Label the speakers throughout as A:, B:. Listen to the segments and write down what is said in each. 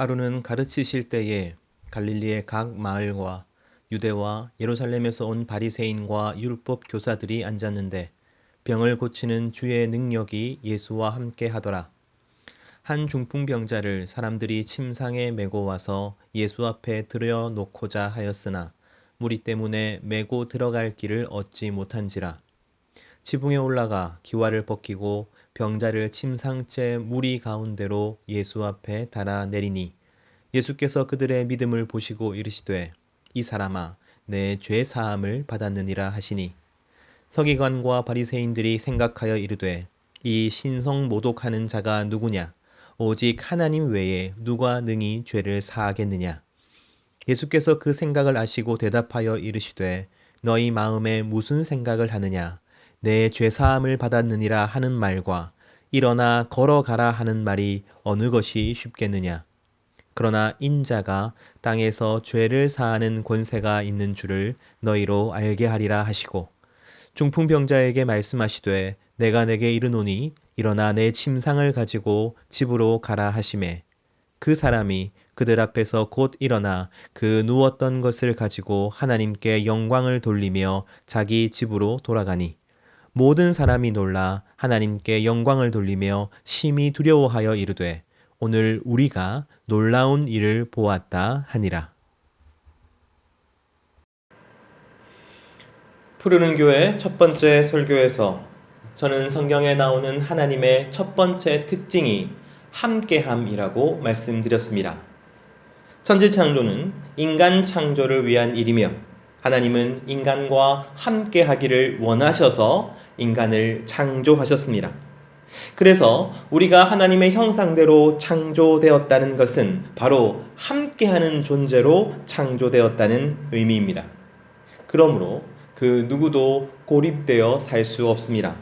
A: 하루는 가르치실 때에 갈릴리의 각 마을과 유대와 예루살렘에서 온 바리새인과 율법 교사들이 앉았는데 병을 고치는 주의 능력이 예수와 함께 하더라. 한 중풍병자를 사람들이 침상에 메고 와서 예수 앞에 들여 놓고자 하였으나 무리 때문에 메고 들어갈 길을 얻지 못한지라. 지붕에 올라가 기와를 벗기고 병자를 침상째 무리 가운데로 예수 앞에 달아 내리니 예수께서 그들의 믿음을 보시고 이르시되 이 사람아 내 죄 사함을 받았느니라 하시니 서기관과 바리새인들이 생각하여 이르되 이 신성 모독하는 자가 누구냐 오직 하나님 외에 누가 능히 죄를 사하겠느냐. 예수께서 그 생각을 아시고 대답하여 이르시되 너희 마음에 무슨 생각을 하느냐 내 죄사함을 받았느니라 하는 말과 일어나 걸어가라 하는 말이 어느 것이 쉽겠느냐. 그러나 인자가 땅에서 죄를 사하는 권세가 있는 줄을 너희로 알게 하리라 하시고 중풍병자에게 말씀하시되 내가 내게 이르노니 일어나 내 침상을 가지고 집으로 가라 하시매 그 사람이 그들 앞에서 곧 일어나 그 누웠던 것을 가지고 하나님께 영광을 돌리며 자기 집으로 돌아가니 모든 사람이 놀라 하나님께 영광을 돌리며 심히 두려워하여 이르되 오늘 우리가 놀라운 일을 보았다 하니라. 푸르른 교회 첫 번째 설교에서 저는 성경에 나오는 하나님의 첫 번째 특징이 함께함이라고 말씀드렸습니다. 천지창조는 인간 창조를 위한 일이며 하나님은 인간과 함께하기를 원하셔서 인간을 창조하셨습니다. 그래서 우리가 하나님의 형상대로 창조되었다는 것은 바로 함께하는 존재로 창조되었다는 의미입니다. 그러므로 그 누구도 고립되어 살 수 없습니다.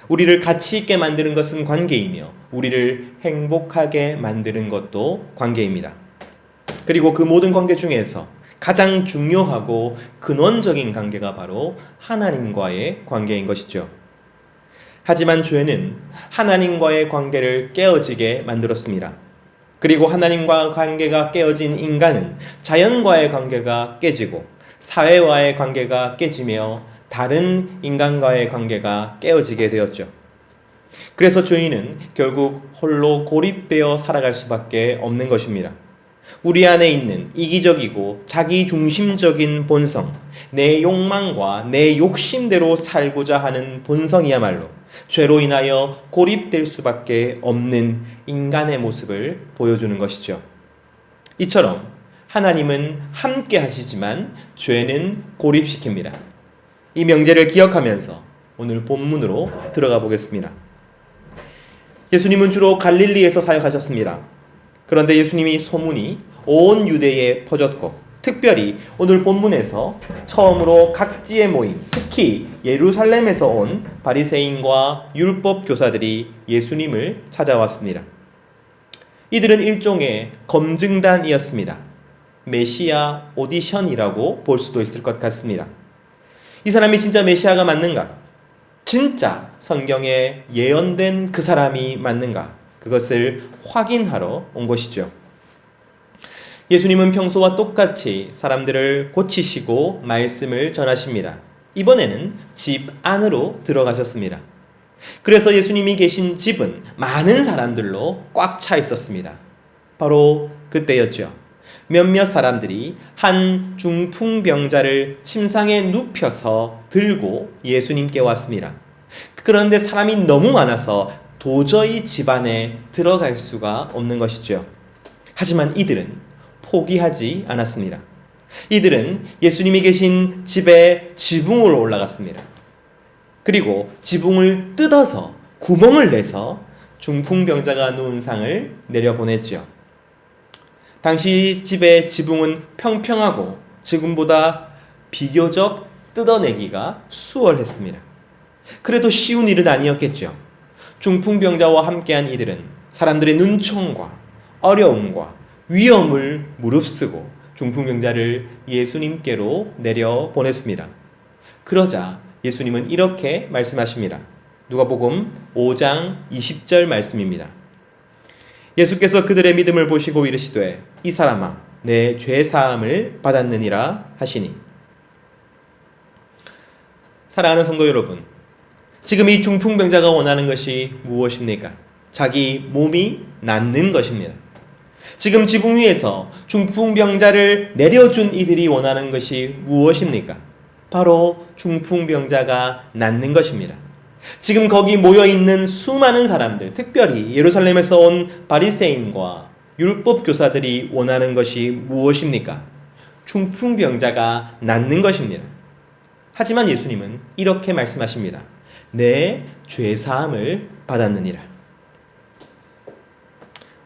A: 우리를 가치 있게 만드는 것은 관계이며 우리를 행복하게 만드는 것도 관계입니다. 그리고 그 모든 관계 중에서 가장 중요하고 근원적인 관계가 바로 하나님과의 관계인 것이죠. 하지만 죄는 하나님과의 관계를 깨어지게 만들었습니다. 그리고 하나님과 관계가 깨어진 인간은 자연과의 관계가 깨지고 사회와의 관계가 깨지며 다른 인간과의 관계가 깨어지게 되었죠. 그래서 죄인은 결국 홀로 고립되어 살아갈 수밖에 없는 것입니다. 우리 안에 있는 이기적이고 자기중심적인 본성, 내 욕망과 내 욕심대로 살고자 하는 본성이야말로 죄로 인하여 고립될 수밖에 없는 인간의 모습을 보여주는 것이죠. 이처럼 하나님은 함께 하시지만 죄는 고립시킵니다. 이 명제를 기억하면서 오늘 본문으로 들어가 보겠습니다. 예수님은 주로 갈릴리에서 사역하셨습니다. 그런데 예수님이 소문이 온 유대에 퍼졌고 특별히 오늘 본문에서 처음으로 각지에 모인 특히 예루살렘에서 온 바리새인과 율법 교사들이 예수님을 찾아왔습니다. 이들은 일종의 검증단이었습니다. 메시아 오디션이라고 볼 수도 있을 것 같습니다. 이 사람이 진짜 메시아가 맞는가? 진짜 성경에 예언된 그 사람이 맞는가? 그것을 확인하러 온 것이죠. 예수님은 평소와 똑같이 사람들을 고치시고 말씀을 전하십니다. 이번에는 집 안으로 들어가셨습니다. 그래서 예수님이 계신 집은 많은 사람들로 꽉 차 있었습니다. 바로 그때였죠. 몇몇 사람들이 한 중풍병자를 침상에 눕혀서 들고 예수님께 왔습니다. 그런데 사람이 너무 많아서 도저히 집 안에 들어갈 수가 없는 것이죠. 하지만 이들은 포기하지 않았습니다. 이들은 예수님이 계신 집의 지붕으로 올라갔습니다. 그리고 지붕을 뜯어서 구멍을 내서 중풍병자가 누운 상을 내려보냈죠. 당시 집의 지붕은 평평하고 지금보다 비교적 뜯어내기가 수월했습니다. 그래도 쉬운 일은 아니었겠죠. 중풍병자와 함께한 이들은 사람들의 눈총과 어려움과 위험을 무릅쓰고 중풍병자를 예수님께로 내려보냈습니다. 그러자 예수님은 이렇게 말씀하십니다. 누가복음 5장 20절 말씀입니다. 예수께서 그들의 믿음을 보시고 이르시되 이 사람아 내 죄 사함을 받았느니라 하시니. 사랑하는 성도 여러분, 지금 이 중풍병자가 원하는 것이 무엇입니까? 자기 몸이 낫는 것입니다. 지금 지붕 위에서 중풍병자를 내려준 이들이 원하는 것이 무엇입니까? 바로 중풍병자가 낫는 것입니다. 지금 거기 모여있는 수많은 사람들, 특별히 예루살렘에서 온 바리새인과 율법 교사들이 원하는 것이 무엇입니까? 중풍병자가 낫는 것입니다. 하지만 예수님은 이렇게 말씀하십니다. 내 죄사함을 받았느니라.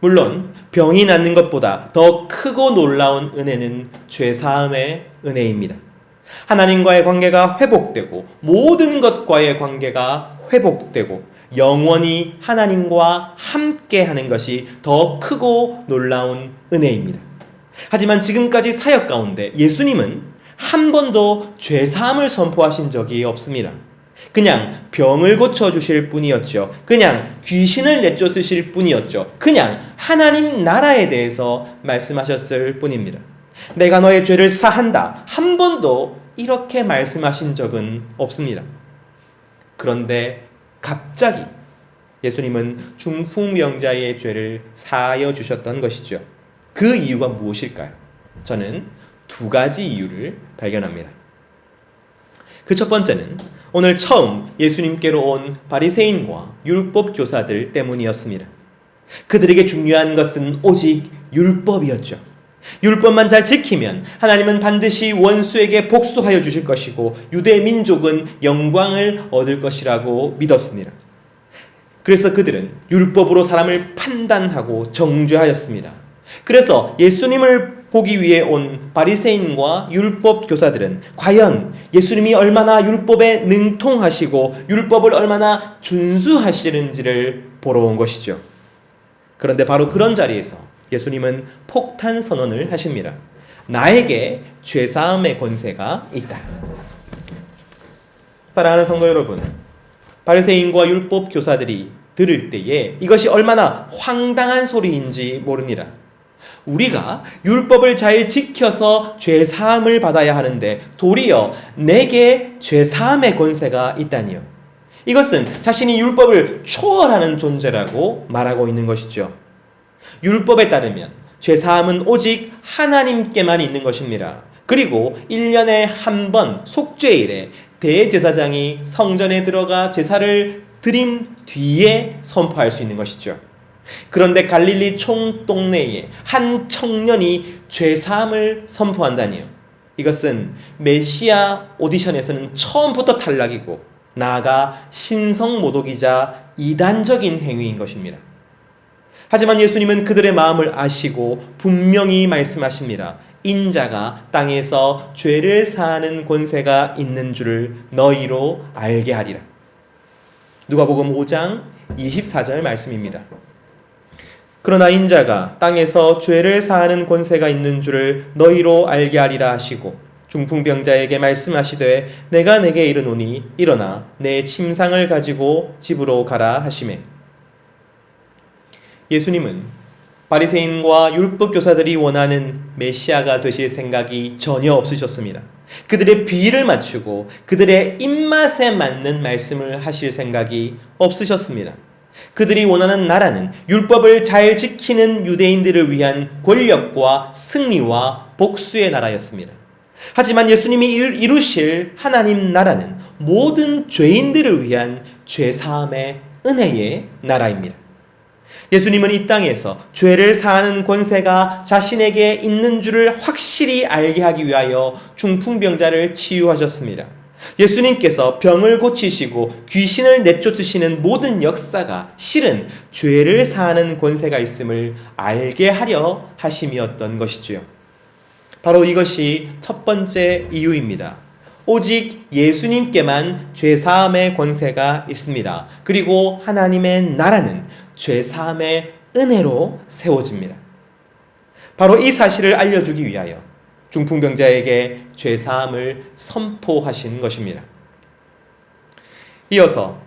A: 물론 병이 낫는 것보다 더 크고 놀라운 은혜는 죄사함의 은혜입니다. 하나님과의 관계가 회복되고 모든 것과의 관계가 회복되고 영원히 하나님과 함께하는 것이 더 크고 놀라운 은혜입니다. 하지만 지금까지 사역 가운데 예수님은 한 번도 죄사함을 선포하신 적이 없습니다. 그냥 병을 고쳐주실 뿐이었죠. 그냥 귀신을 내쫓으실 뿐이었죠. 그냥 하나님 나라에 대해서 말씀하셨을 뿐입니다. 내가 너의 죄를 사한다. 한 번도 이렇게 말씀하신 적은 없습니다. 그런데 갑자기 예수님은 중풍병자의 죄를 사하여 주셨던 것이죠. 그 이유가 무엇일까요? 저는 두 가지 이유를 발견합니다. 그 첫 번째는 오늘 처음 예수님께로 온 바리새인과 율법 교사들 때문이었습니다. 그들에게 중요한 것은 오직 율법이었죠. 율법만 잘 지키면 하나님은 반드시 원수에게 복수하여 주실 것이고 유대 민족은 영광을 얻을 것이라고 믿었습니다. 그래서 그들은 율법으로 사람을 판단하고 정죄하였습니다. 그래서 예수님을 보기 위해 온 바리새인과 율법 교사들은 과연 예수님이 얼마나 율법에 능통하시고 율법을 얼마나 준수하시는지를 보러 온 것이죠. 그런데 바로 그런 자리에서 예수님은 폭탄 선언을 하십니다. 나에게 죄사함의 권세가 있다. 사랑하는 성도 여러분, 바리새인과 율법 교사들이 들을 때에 이것이 얼마나 황당한 소리인지 모릅니다. 우리가 율법을 잘 지켜서 죄사함을 받아야 하는데 도리어 내게 죄사함의 권세가 있다니요. 이것은 자신이 율법을 초월하는 존재라고 말하고 있는 것이죠. 율법에 따르면 죄사함은 오직 하나님께만 있는 것입니다. 그리고 1년에 한 번 속죄일에 대제사장이 성전에 들어가 제사를 드린 뒤에 선포할 수 있는 것이죠. 그런데 갈릴리 총동네에 한 청년이 죄사함을 선포한다니요. 이것은 메시아 오디션에서는 처음부터 탈락이고 나아가 신성모독이자 이단적인 행위인 것입니다. 하지만 예수님은 그들의 마음을 아시고 분명히 말씀하십니다. 인자가 땅에서 죄를 사하는 권세가 있는 줄을 너희로 알게 하리라. 누가복음 5장 24절 말씀입니다. 그러나 인자가 땅에서 죄를 사하는 권세가 있는 줄을 너희로 알게 하리라 하시고 중풍병자에게 말씀하시되 내가 내게 이르노니 일어나 내 침상을 가지고 집으로 가라 하시매. 예수님은 바리새인과 율법 교사들이 원하는 메시아가 되실 생각이 전혀 없으셨습니다. 그들의 비위를 맞추고 그들의 입맛에 맞는 말씀을 하실 생각이 없으셨습니다. 그들이 원하는 나라는 율법을 잘 지키는 유대인들을 위한 권력과 승리와 복수의 나라였습니다. 하지만 예수님이 이루실 하나님 나라는 모든 죄인들을 위한 죄사함의 은혜의 나라입니다. 예수님은 이 땅에서 죄를 사하는 권세가 자신에게 있는 줄을 확실히 알게 하기 위하여 중풍병자를 치유하셨습니다. 예수님께서 병을 고치시고 귀신을 내쫓으시는 모든 역사가 실은 죄를 사하는 권세가 있음을 알게 하려 하심이었던 것이지요. 바로 이것이 첫 번째 이유입니다. 오직 예수님께만 죄사함의 권세가 있습니다. 그리고 하나님의 나라는 죄사함의 은혜로 세워집니다. 바로 이 사실을 알려주기 위하여 중풍병자에게 죄사함을 선포하신 것입니다. 이어서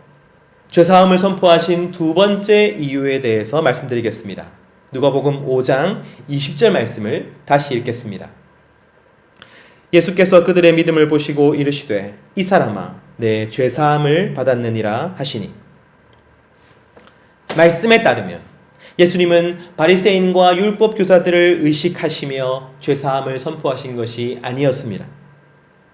A: 죄사함을 선포하신 두 번째 이유에 대해서 말씀드리겠습니다. 누가복음 5장 20절 말씀을 다시 읽겠습니다. 예수께서 그들의 믿음을 보시고 이르시되 이 사람아 내 죄사함을 받았느니라 하시니, 말씀에 따르면 예수님은 바리새인과 율법 교사들을 의식하시며 죄사함을 선포하신 것이 아니었습니다.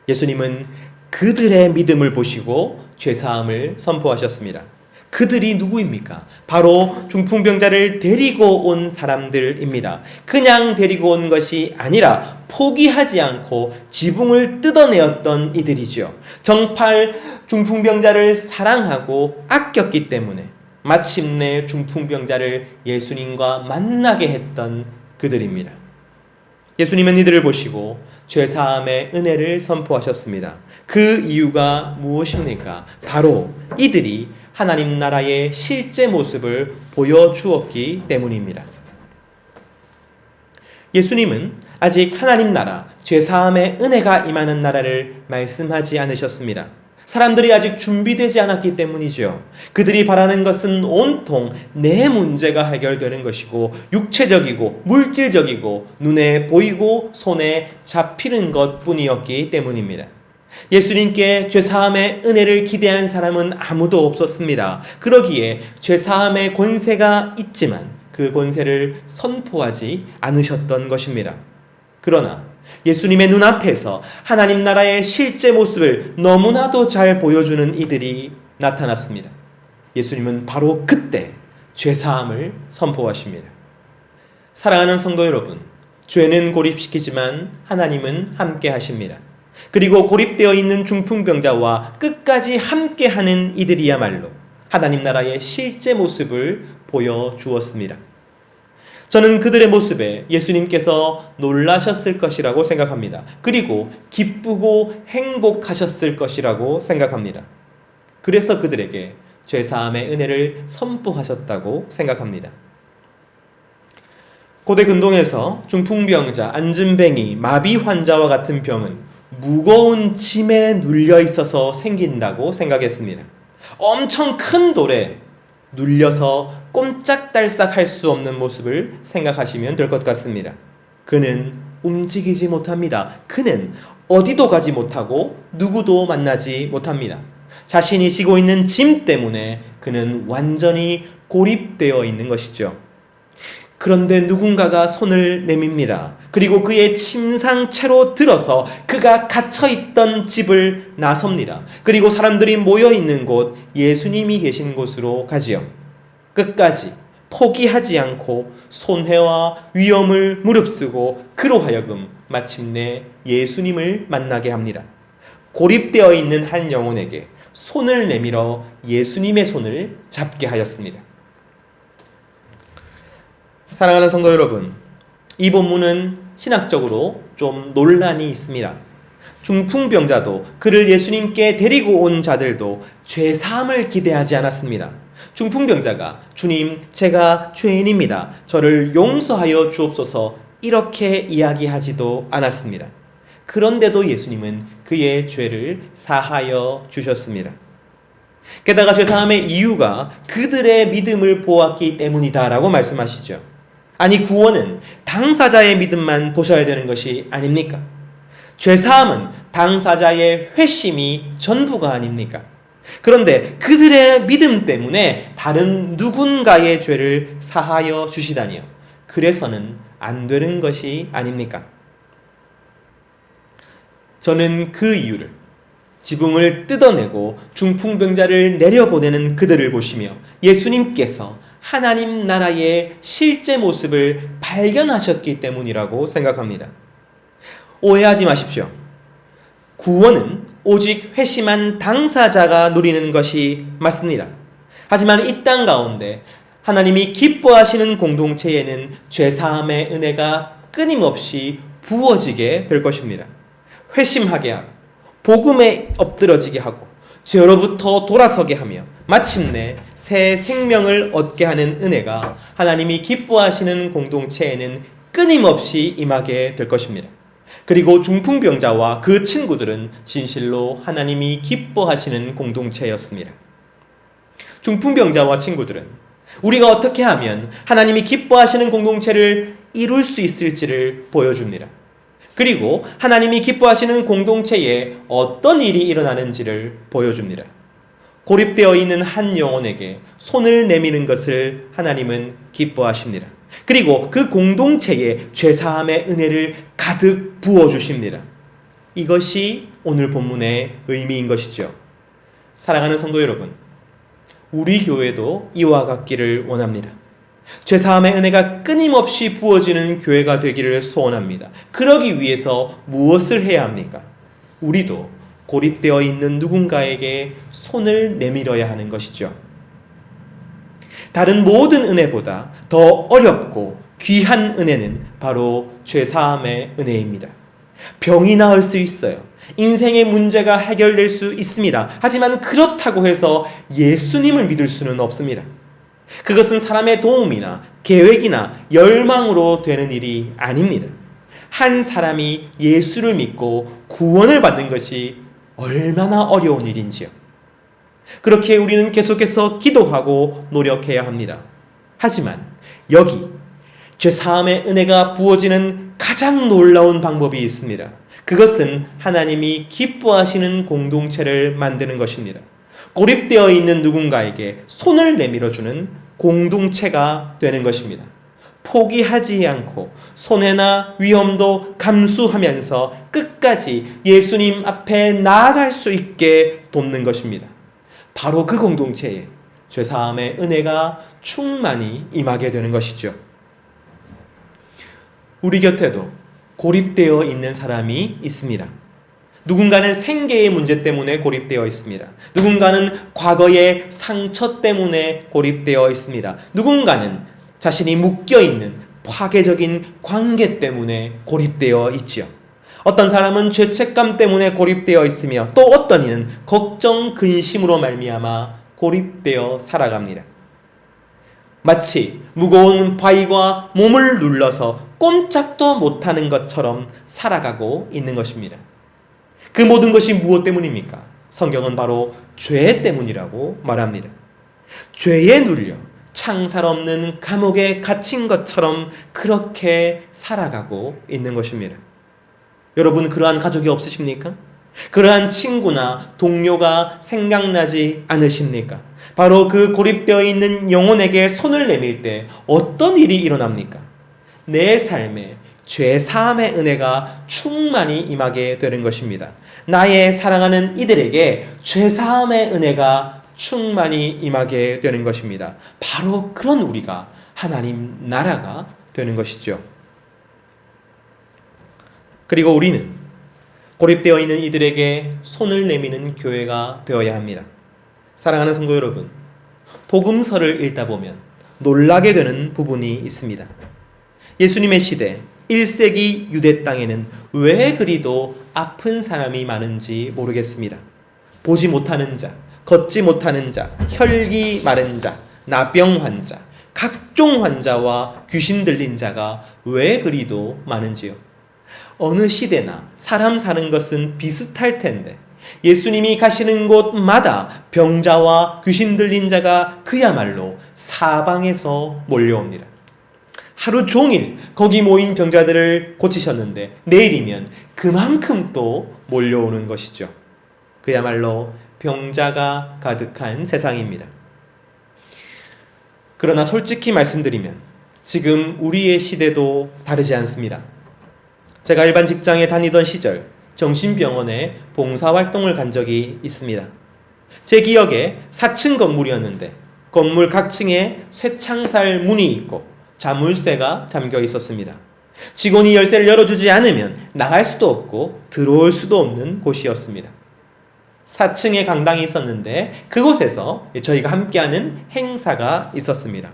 A: 예수님은 그들의 믿음을 보시고 죄사함을 선포하셨습니다. 그들이 누구입니까? 바로 중풍병자를 데리고 온 사람들입니다. 그냥 데리고 온 것이 아니라 포기하지 않고 지붕을 뜯어내었던 이들이죠. 정말 중풍병자를 사랑하고 아꼈기 때문에 마침내 중풍병자를 예수님과 만나게 했던 그들입니다. 예수님은 이들을 보시고 죄사함의 은혜를 선포하셨습니다. 그 이유가 무엇입니까? 바로 이들이 하나님 나라의 실제 모습을 보여주었기 때문입니다. 예수님은 아직 하나님 나라, 죄사함의 은혜가 임하는 나라를 말씀하지 않으셨습니다. 사람들이 아직 준비되지 않았기 때문이죠. 그들이 바라는 것은 온통 내 문제가 해결되는 것이고 육체적이고 물질적이고 눈에 보이고 손에 잡히는 것뿐이었기 때문입니다. 예수님께 죄사함의 은혜를 기대한 사람은 아무도 없었습니다. 그러기에 죄사함의 권세가 있지만 그 권세를 선포하지 않으셨던 것입니다. 그러나 예수님의 눈앞에서 하나님 나라의 실제 모습을 너무나도 잘 보여주는 이들이 나타났습니다. 예수님은 바로 그때 죄사함을 선포하십니다. 사랑하는 성도 여러분, 죄는 고립시키지만 하나님은 함께 하십니다. 그리고 고립되어 있는 중풍병자와 끝까지 함께하는 이들이야말로 하나님 나라의 실제 모습을 보여주었습니다. 저는 그들의 모습에 예수님께서 놀라셨을 것이라고 생각합니다. 그리고 기쁘고 행복하셨을 것이라고 생각합니다. 그래서 그들에게 죄사함의 은혜를 선포하셨다고 생각합니다. 고대 근동에서 중풍병자, 안진뱅이, 마비 환자와 같은 병은 무거운 짐에 눌려 있어서 생긴다고 생각했습니다. 엄청 큰 돌에 눌려서 꼼짝달싹 할 수 없는 모습을 생각하시면 될 것 같습니다. 그는 움직이지 못합니다. 그는 어디도 가지 못하고 누구도 만나지 못합니다. 자신이 지고 있는 짐 때문에 그는 완전히 고립되어 있는 것이죠. 그런데 누군가가 손을 내밉니다. 그리고 그의 침상채로 들어서 그가 갇혀있던 집을 나섭니다. 그리고 사람들이 모여있는 곳, 예수님이 계신 곳으로 가지요. 끝까지 포기하지 않고 손해와 위험을 무릅쓰고 그로 하여금 마침내 예수님을 만나게 합니다. 고립되어 있는 한 영혼에게 손을 내밀어 예수님의 손을 잡게 하였습니다. 사랑하는 성도 여러분, 이 본문은 신학적으로 좀 논란이 있습니다. 중풍병자도 그를 예수님께 데리고 온 자들도 죄사함을 기대하지 않았습니다. 중풍병자가 주님, 제가 죄인입니다. 저를 용서하여 주옵소서 이렇게 이야기하지도 않았습니다. 그런데도 예수님은 그의 죄를 사하여 주셨습니다. 게다가 죄사함의 이유가 그들의 믿음을 보았기 때문이다라고 말씀하시죠. 아니, 구원은 당사자의 믿음만 보셔야 되는 것이 아닙니까? 죄사함은 당사자의 회심이 전부가 아닙니까? 그런데 그들의 믿음 때문에 다른 누군가의 죄를 사하여 주시다니요. 그래서는 안 되는 것이 아닙니까? 저는 그 이유를 지붕을 뜯어내고 중풍병자를 내려보내는 그들을 보시며 예수님께서 하나님 나라의 실제 모습을 발견하셨기 때문이라고 생각합니다. 오해하지 마십시오. 구원은 오직 회심한 당사자가 누리는 것이 맞습니다. 하지만 이 땅 가운데 하나님이 기뻐하시는 공동체에는 죄사함의 은혜가 끊임없이 부어지게 될 것입니다. 회심하게 하고 복음에 엎드러지게 하고 죄로부터 돌아서게 하며 마침내 새 생명을 얻게 하는 은혜가 하나님이 기뻐하시는 공동체에는 끊임없이 임하게 될 것입니다. 그리고 중풍병자와 그 친구들은 진실로 하나님이 기뻐하시는 공동체였습니다. 중풍병자와 친구들은 우리가 어떻게 하면 하나님이 기뻐하시는 공동체를 이룰 수 있을지를 보여줍니다. 그리고 하나님이 기뻐하시는 공동체에 어떤 일이 일어나는지를 보여줍니다. 고립되어 있는 한 영혼에게 손을 내미는 것을 하나님은 기뻐하십니다. 그리고 그 공동체에 죄사함의 은혜를 가득 부어주십니다. 이것이 오늘 본문의 의미인 것이죠. 사랑하는 성도 여러분, 우리 교회도 이와 같기를 원합니다. 죄사함의 은혜가 끊임없이 부어지는 교회가 되기를 소원합니다. 그러기 위해서 무엇을 해야 합니까? 우리도 고립되어 있는 누군가에게 손을 내밀어야 하는 것이죠. 다른 모든 은혜보다 더 어렵고 귀한 은혜는 바로 죄사함의 은혜입니다. 병이 나을 수 있어요. 인생의 문제가 해결될 수 있습니다. 하지만 그렇다고 해서 예수님을 믿을 수는 없습니다. 그것은 사람의 도움이나 계획이나 열망으로 되는 일이 아닙니다. 한 사람이 예수를 믿고 구원을 받는 것이 얼마나 어려운 일인지요. 그렇게 우리는 계속해서 기도하고 노력해야 합니다. 하지만 여기 죄사함의 은혜가 부어지는 가장 놀라운 방법이 있습니다. 그것은 하나님이 기뻐하시는 공동체를 만드는 것입니다. 고립되어 있는 누군가에게 손을 내밀어주는 공동체가 되는 것입니다. 포기하지 않고 손해나 위험도 감수하면서 끝까지 예수님 앞에 나아갈 수 있게 돕는 것입니다. 바로 그 공동체에 죄사함의 은혜가 충만히 임하게 되는 것이죠. 우리 곁에도 고립되어 있는 사람이 있습니다. 누군가는 생계의 문제 때문에 고립되어 있습니다. 누군가는 과거의 상처 때문에 고립되어 있습니다. 누군가는 자신이 묶여있는 파괴적인 관계 때문에 고립되어 있지요. 어떤 사람은 죄책감 때문에 고립되어 있으며 또 어떤 이는 걱정, 근심으로 말미암아 고립되어 살아갑니다. 마치 무거운 바위가 몸을 눌러서 꼼짝도 못하는 것처럼 살아가고 있는 것입니다. 그 모든 것이 무엇 때문입니까? 성경은 바로 죄 때문이라고 말합니다. 죄에 눌려 창살 없는 감옥에 갇힌 것처럼 그렇게 살아가고 있는 것입니다. 여러분, 그러한 가족이 없으십니까? 그러한 친구나 동료가 생각나지 않으십니까? 바로 그 고립되어 있는 영혼에게 손을 내밀 때 어떤 일이 일어납니까? 내 삶에 죄사함의 은혜가 충만히 임하게 되는 것입니다. 나의 사랑하는 이들에게 죄사함의 은혜가 충만히 임하게 되는 것입니다. 바로 그런 우리가 하나님 나라가 되는 것이죠. 그리고 우리는 고립되어 있는 이들에게 손을 내미는 교회가 되어야 합니다. 사랑하는 성도 여러분, 복음서를 읽다 보면 놀라게 되는 부분이 있습니다. 예수님의 시대 1세기 유대 땅에는 왜 그리도 아픈 사람이 많은지 모르겠습니다. 보지 못하는 자, 걷지 못하는 자, 혈기 마른 자, 나병 환자, 각종 환자와 귀신 들린 자가 왜 그리도 많은지요. 어느 시대나 사람 사는 것은 비슷할 텐데 예수님이 가시는 곳마다 병자와 귀신 들린 자가 그야말로 사방에서 몰려옵니다. 하루 종일 거기 모인 병자들을 고치셨는데 내일이면 그만큼 또 몰려오는 것이죠. 그야말로 병자가 가득한 세상입니다. 그러나 솔직히 말씀드리면 지금 우리의 시대도 다르지 않습니다. 제가 일반 직장에 다니던 시절 정신병원에 봉사활동을 간 적이 있습니다. 제 기억에 4층 건물이었는데 건물 각 층에 쇠창살 문이 있고 자물쇠가 잠겨 있었습니다. 직원이 열쇠를 열어주지 않으면 나갈 수도 없고 들어올 수도 없는 곳이었습니다. 4층에 강당이 있었는데 그곳에서 저희가 함께하는 행사가 있었습니다.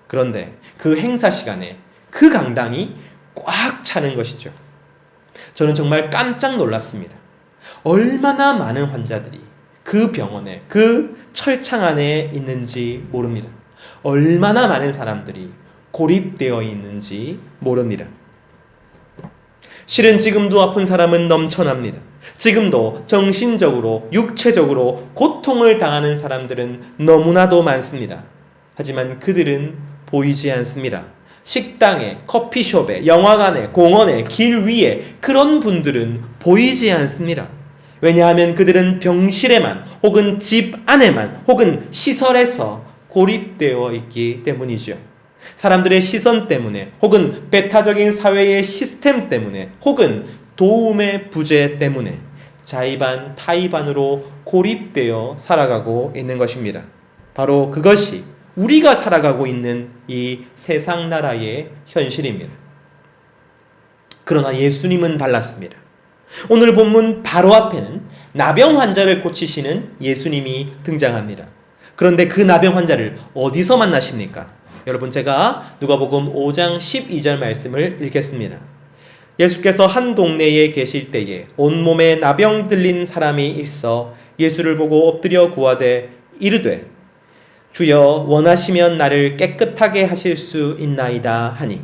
A: 그런데 그 행사 시간에 그 강당이 꽉 차는 것이죠. 저는 정말 깜짝 놀랐습니다. 얼마나 많은 환자들이 그 병원에, 그 철창 안에 있는지 모릅니다. 얼마나 많은 사람들이 고립되어 있는지 모릅니다. 실은 지금도 아픈 사람은 넘쳐납니다. 지금도 정신적으로, 육체적으로 고통을 당하는 사람들은 너무나도 많습니다. 하지만 그들은 보이지 않습니다. 식당에, 커피숍에, 영화관에, 공원에, 길 위에 그런 분들은 보이지 않습니다. 왜냐하면 그들은 병실에만 혹은 집 안에만 혹은 시설에서 고립되어 있기 때문이죠. 사람들의 시선 때문에 혹은 배타적인 사회의 시스템 때문에 혹은 도움의 부재 때문에 자의반 타의반으로 고립되어 살아가고 있는 것입니다. 바로 그것이 우리가 살아가고 있는 이 세상 나라의 현실입니다. 그러나 예수님은 달랐습니다. 오늘 본문 바로 앞에는 나병 환자를 고치시는 예수님이 등장합니다. 그런데 그 나병 환자를 어디서 만나십니까? 여러분, 제가 누가복음 5장 12절 말씀을 읽겠습니다. 예수께서 한 동네에 계실 때에 온몸에 나병 들린 사람이 있어 예수를 보고 엎드려 구하되 이르되 주여 원하시면 나를 깨끗하게 하실 수 있나이다 하니,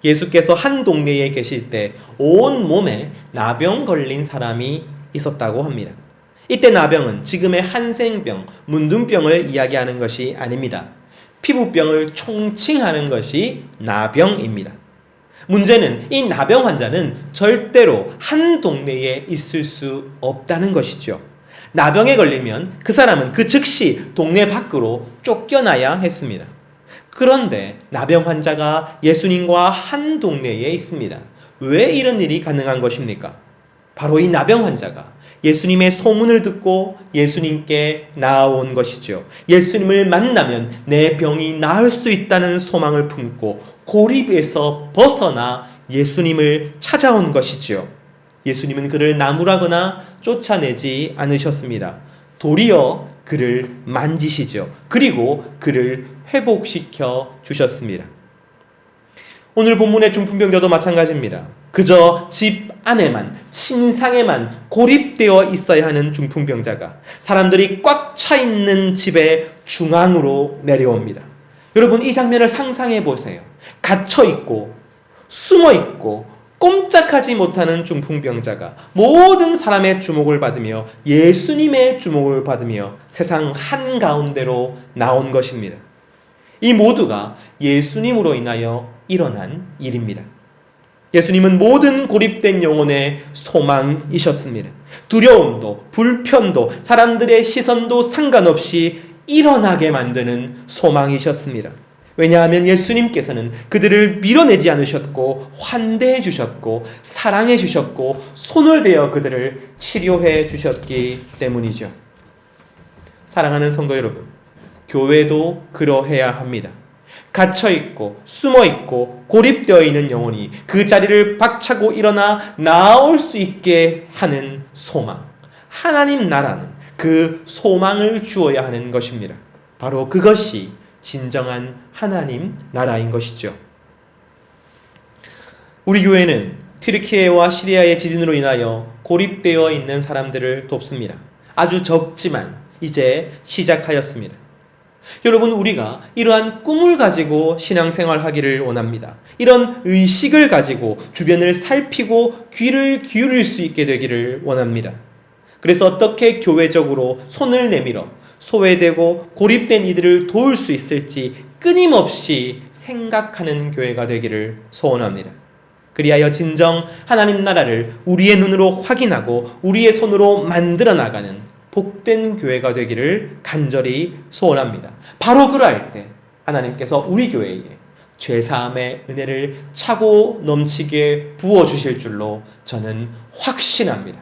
A: 예수께서 한 동네에 계실 때 온몸에 나병 걸린 사람이 있었다고 합니다. 이때 나병은 지금의 한센병, 문둥병을 이야기하는 것이 아닙니다. 피부병을 총칭하는 것이 나병입니다. 문제는 이 나병 환자는 절대로 한 동네에 있을 수 없다는 것이죠. 나병에 걸리면 그 사람은 그 즉시 동네 밖으로 쫓겨나야 했습니다. 그런데 나병 환자가 예수님과 한 동네에 있습니다. 왜 이런 일이 가능한 것입니까? 바로 이 나병 환자가 예수님의 소문을 듣고 예수님께 나아온 것이죠. 예수님을 만나면 내 병이 나을 수 있다는 소망을 품고 고립에서 벗어나 예수님을 찾아온 것이죠. 예수님은 그를 나무라거나 쫓아내지 않으셨습니다. 도리어 그를 만지시죠. 그리고 그를 회복시켜 주셨습니다. 오늘 본문의 중풍병자도 마찬가지입니다. 그저 집 안에만, 침상에만 고립되어 있어야 하는 중풍병자가 사람들이 꽉 차 있는 집의 중앙으로 내려옵니다. 여러분, 이 장면을 상상해 보세요. 갇혀 있고 숨어 있고 꼼짝하지 못하는 중풍병자가 모든 사람의 주목을 받으며 예수님의 주목을 받으며 세상 한가운데로 나온 것입니다. 이 모두가 예수님으로 인하여 일어난 일입니다. 예수님은 모든 고립된 영혼의 소망이셨습니다. 두려움도 불편도 사람들의 시선도 상관없이 일어나게 만드는 소망이셨습니다. 왜냐하면 예수님께서는 그들을 밀어내지 않으셨고 환대해 주셨고 사랑해 주셨고 손을 대어 그들을 치료해 주셨기 때문이죠. 사랑하는 성도 여러분, 교회도 그러해야 합니다. 갇혀있고 숨어있고 고립되어 있는 영혼이 그 자리를 박차고 일어나 나올 수 있게 하는 소망, 하나님 나라는 그 소망을 주어야 하는 것입니다. 바로 그것이 진정한 하나님 나라인 것이죠. 우리 교회는 튀르키예와 시리아의 지진으로 인하여 고립되어 있는 사람들을 돕습니다. 아주 적지만 이제 시작하였습니다. 여러분, 우리가 이러한 꿈을 가지고 신앙생활하기를 원합니다. 이런 의식을 가지고 주변을 살피고 귀를 기울일 수 있게 되기를 원합니다. 그래서 어떻게 교회적으로 손을 내밀어 소외되고 고립된 이들을 도울 수 있을지 끊임없이 생각하는 교회가 되기를 소원합니다. 그리하여 진정 하나님 나라를 우리의 눈으로 확인하고 우리의 손으로 만들어 나가는 복된 교회가 되기를 간절히 소원합니다. 바로 그럴 때 하나님께서 우리 교회에 죄사함의 은혜를 차고 넘치게 부어주실 줄로 저는 확신합니다.